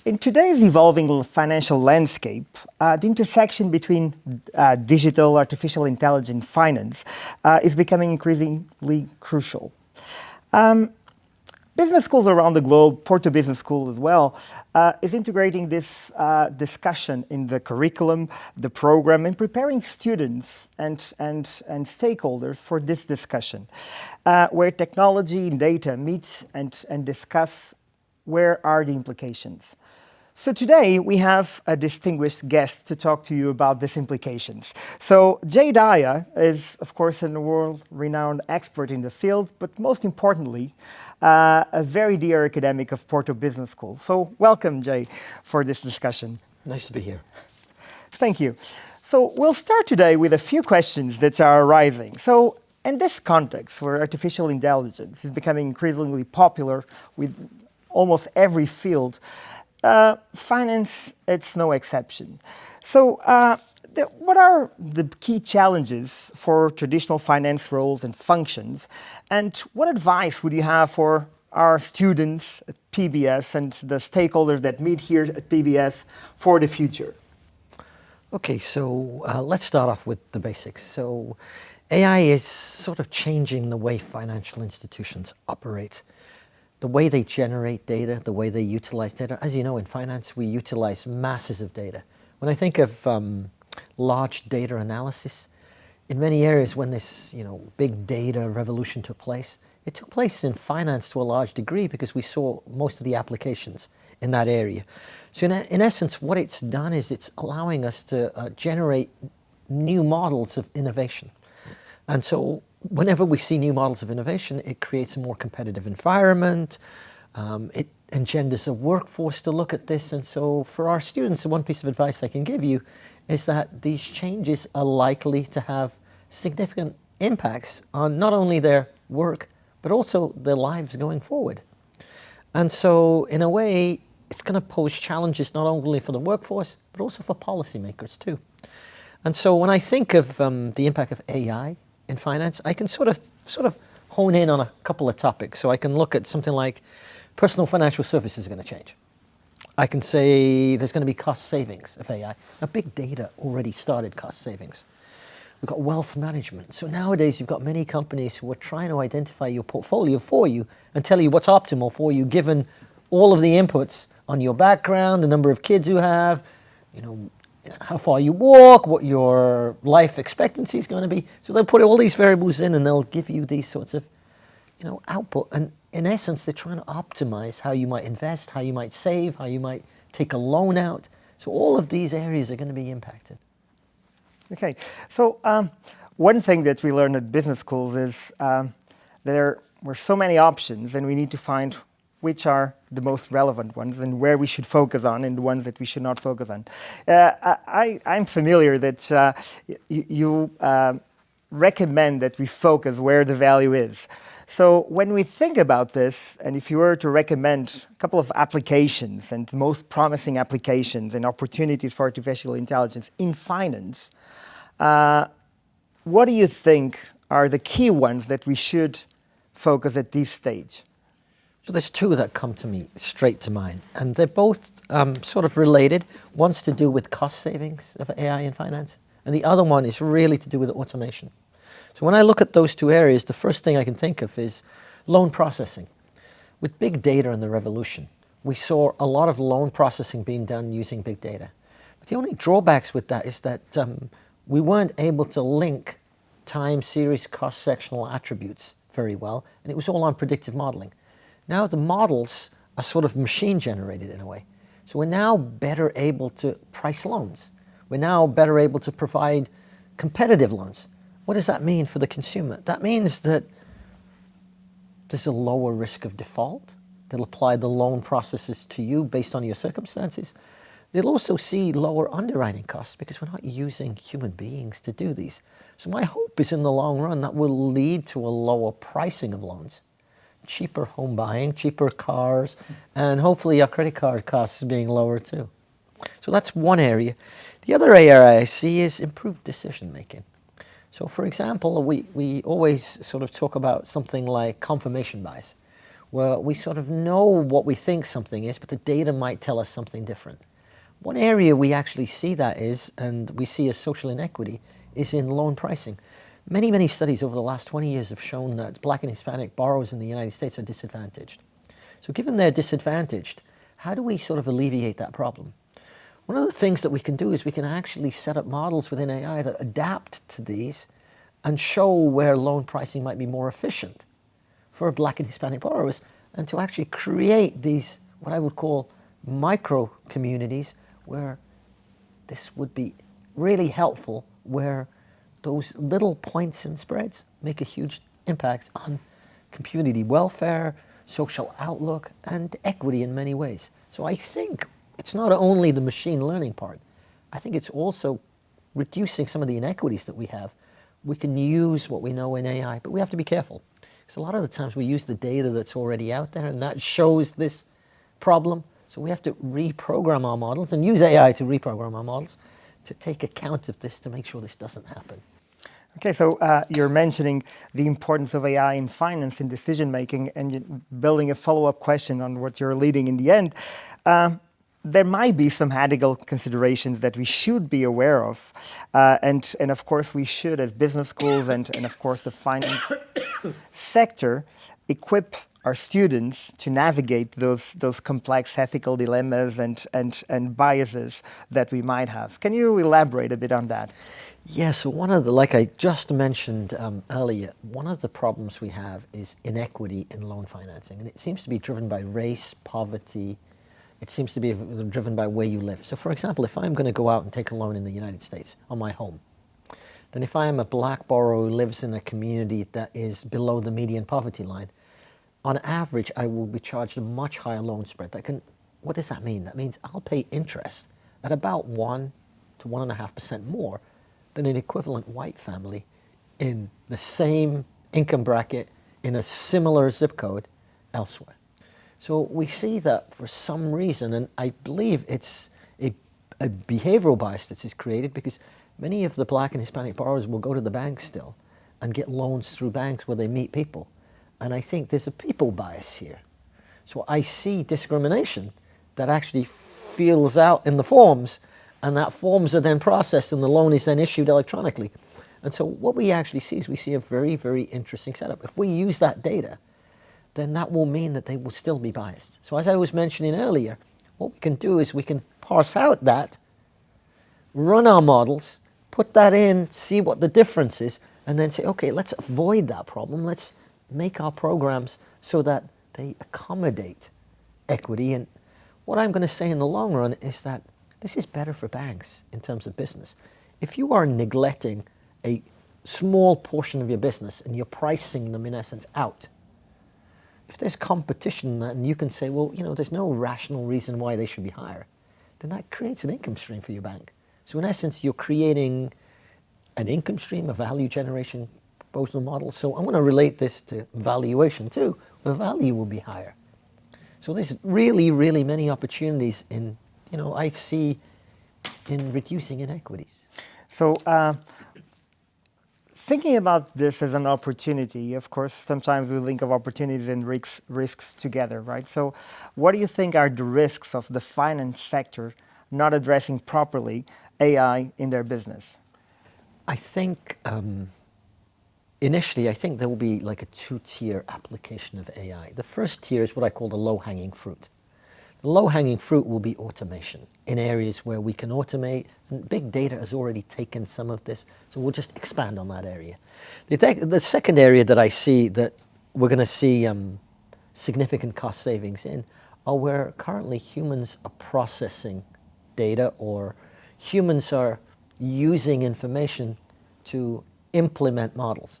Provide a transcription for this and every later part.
In today's evolving financial landscape, the intersection between digital, artificial intelligence, finance is becoming increasingly crucial. Business schools around the globe, Porto Business School as well, is integrating this discussion in the curriculum, the program, and preparing students and stakeholders for this discussion, where technology and data meet and discuss where are the implications. So today we have a distinguished guest to talk to you about these implications. So Dahya is, of course, a world-renowned expert in the field, but most importantly, a very dear academic of Porto Business School. So welcome, Jay, for this discussion. Nice to be here. Thank you. So we'll start today with a few questions that are arising. So in this context, where artificial intelligence is becoming increasingly popular with almost every field, finance, it's no exception. So what are the key challenges for traditional finance roles and functions? And what advice would you have for our students at PBS and the stakeholders that meet here at PBS for the future? Okay, so let's start off with the basics. So AI is sort of changing the way financial institutions operate. The way they generate data, the way they utilize data. As you know, in finance, we utilize masses of data. When I think of large data analysis, in many areas when this big data revolution took place, it took place in finance to a large degree because we saw most of the applications in that area. So in essence, what it's done is it's allowing us to generate new models of innovation. And so whenever we see new models of innovation, it creates a more competitive environment. It engenders a workforce to look at this. And so for our students, the one piece of advice I can give you is that these changes are likely to have significant impacts on not only their work, but also their lives going forward. And so in a way, it's going to pose challenges not only for the workforce, but also for policymakers too. And so when I think of the impact of AI in finance, I can sort of hone in on a couple of topics. So I can look at something like personal financial services are going to change. I can say there's going to be cost savings of AI. Now, big data already started cost savings. We've got wealth management. So nowadays, you've got many companies who are trying to identify your portfolio for you and tell you what's optimal for you, given all of the inputs on your background, the number of kids you have, how far you walk, what your life expectancy is going to be. So they'll put all these variables in and they'll give you these sorts of, output. And in essence, they're trying to optimize how you might invest, how you might save, how you might take a loan out. So all of these areas are going to be impacted. Okay. So one thing that we learned at business schools is there were so many options and we need to find which are the most relevant ones and where we should focus on and the ones that we should not focus on. I'm familiar that you recommend that we focus where the value is. So when we think about this, and if you were to recommend a couple of applications and the most promising applications and opportunities for artificial intelligence in finance, what do you think are the key ones that we should focus at this stage? So there's two that come to me straight to mind, and they're both sort of related. One's to do with cost savings of AI in finance, and the other one is really to do with automation. So when I look at those two areas, the first thing I can think of is loan processing. With big data and the revolution, we saw a lot of loan processing being done using big data. But the only drawbacks with that is that we weren't able to link time series cost sectional attributes very well, and it was all on predictive modeling. Now the models are sort of machine generated in a way. So we're now better able to price loans. We're now better able to provide competitive loans. What does that mean for the consumer? That means that there's a lower risk of default. They'll apply the loan processes to you based on your circumstances. They'll also see lower underwriting costs because we're not using human beings to do these. So my hope is in the long run that will lead to a lower pricing of loans, cheaper home buying, cheaper cars, and hopefully our credit card costs being lower too. So that's one area. The other area I see is improved decision making. So for example, we always sort of talk about something like confirmation bias, where we sort of know what we think something is, but the data might tell us something different. One area we actually see that is, and we see as social inequity, is in loan pricing. Many, many studies over the last 20 years have shown that Black and Hispanic borrowers in the United States are disadvantaged. So given they're disadvantaged, how do we sort of alleviate that problem? One of the things that we can do is we can actually set up models within AI that adapt to these and show where loan pricing might be more efficient for Black and Hispanic borrowers, and to actually create these, what I would call micro communities, where this would be really helpful, where those little points and spreads make a huge impact on community welfare, social outlook, and equity in many ways. So I think it's not only the machine learning part, I think it's also reducing some of the inequities that we have. We can use what we know in AI, but we have to be careful. Because a lot of the times we use the data that's already out there, and that shows this problem. So we have to reprogram our models and use AI to reprogram our models to take account of this to make sure this doesn't happen. Okay, so you're mentioning the importance of AI in finance and decision making, and building a follow-up question on what you're leading in the end. There might be some ethical considerations that we should be aware of, and of course we should, as business schools and of course the finance sector, equip our students to navigate those complex ethical dilemmas and biases that we might have. Can you elaborate a bit on that? Yeah, so one of the, like I just mentioned earlier, one of the problems we have is inequity in loan financing. And it seems to be driven by race, poverty. It seems to be driven by where you live. So for example, if I'm going to go out and take a loan in the United States on my home, then if I am a Black borrower who lives in a community that is below the median poverty line, on average, I will be charged a much higher loan spread. What does that mean? That means I'll pay interest at about 1 to 1.5% more than an equivalent white family in the same income bracket in a similar zip code elsewhere. So we see that for some reason, and I believe it's a behavioral bias that is created because many of the Black and Hispanic borrowers will go to the bank still and get loans through banks where they meet people. And I think there's a people bias here. So I see discrimination that actually feels out in the forms, and that forms are then processed and the loan is then issued electronically. And so what we actually see is we see a very, very interesting setup. If we use that data, then that will mean that they will still be biased. So as I was mentioning earlier, what we can do is we can parse out that, run our models, put that in, see what the difference is, and then say, okay, let's avoid that problem. Let's make our programs so that they accommodate equity. And what I'm going to say in the long run is that this is better for banks in terms of business. If you are neglecting a small portion of your business and you're pricing them in essence out, if there's competition and you can say, well, there's no rational reason why they should be higher, then that creates an income stream for your bank. So in essence, you're creating an income stream, a value generation proposal model. So I'm going to relate this to valuation too, where value will be higher. So there's really, really many opportunities I see in reducing inequities. So thinking about this as an opportunity, of course, sometimes we think of opportunities and risks together, right? So what do you think are the risks of the finance sector not addressing properly AI in their business? I think initially, I think there will be like a two-tier application of AI. The first tier is what I call the low-hanging fruit. The low-hanging fruit will be automation in areas where we can automate, and big data has already taken some of this, so we'll just expand on that area. The second area that I see that we're going to see significant cost savings in are where currently humans are processing data or humans are using information to implement models.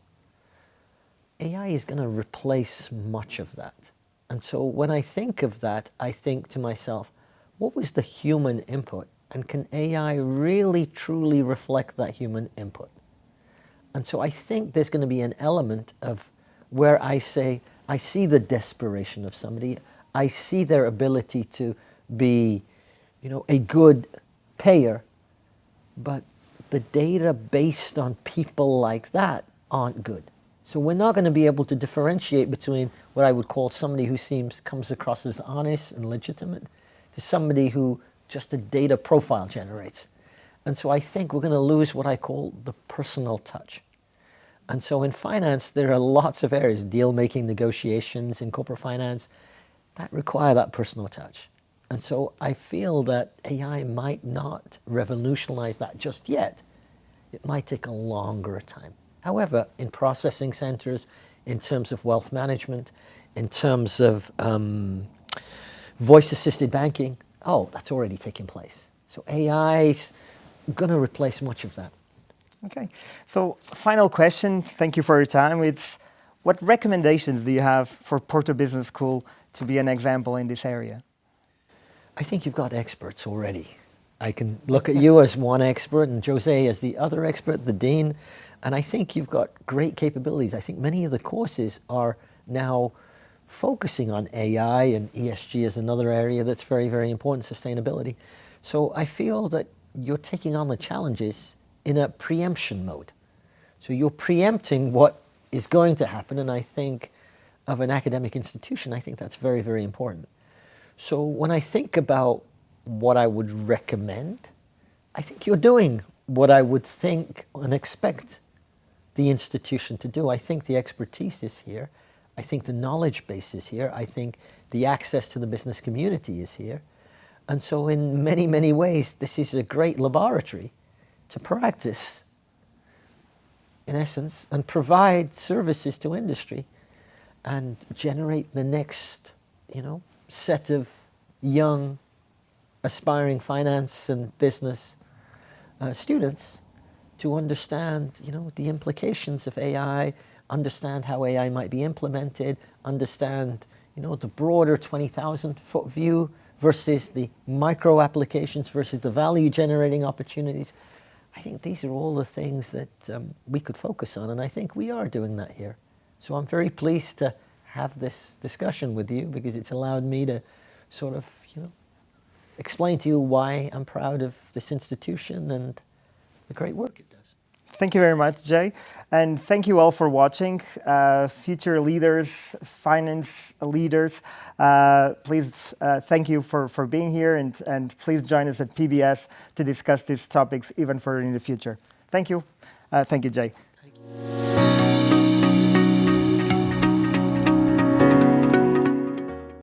AI is going to replace much of that. And so when I think of that, I think to myself, what was the human input? And can AI really, truly reflect that human input? And so I think there's going to be an element of where I say, I see the desperation of somebody. I see their ability to be, a good payer. But the data based on people like that aren't good. So we're not going to be able to differentiate between what I would call somebody who comes across as honest and legitimate to somebody who just a data profile generates. And so I think we're going to lose what I call the personal touch. And so in finance, there are lots of areas, deal-making, negotiations in corporate finance, that require that personal touch. And so I feel that AI might not revolutionize that just yet. It might take a longer time. However, in processing centers, in terms of wealth management, in terms of voice-assisted banking, that's already taking place. So AI is going to replace much of that. Okay. So final question, thank you for your time. It's what recommendations do you have for Porto Business School to be an example in this area? I think you've got experts already. I can look at you as one expert and Jose as the other expert, the dean, and I think you've got great capabilities. I think many of the courses are now focusing on AI, and ESG is another area that's very, very important, sustainability. So I feel that you're taking on the challenges in a preemption mode. So you're preempting what is going to happen, and I think of an academic institution, I think that's very, very important. So when I think about what I would recommend, I think you're doing what I would think and expect the institution to do. I think the expertise is here. I think the knowledge base is here. I think the access to the business community is here. And so in many, many ways, this is a great laboratory to practice, in essence, and provide services to industry and generate the next, set of young, aspiring finance and business students to understand, the implications of AI, understand how AI might be implemented, understand, the broader 20,000-foot view versus the micro applications versus the value generating opportunities. I think these are all the things that we could focus on, and I think we are doing that here. So I'm very pleased to have this discussion with you because it's allowed me to sort of, explain to you why I'm proud of this institution and the great work it does. Thank you very much, Jay. And thank you all for watching. Future leaders, finance leaders, please thank you for being here and please join us at PBS to discuss these topics even further in the future. Thank you. Thank you, Jay. Thank you.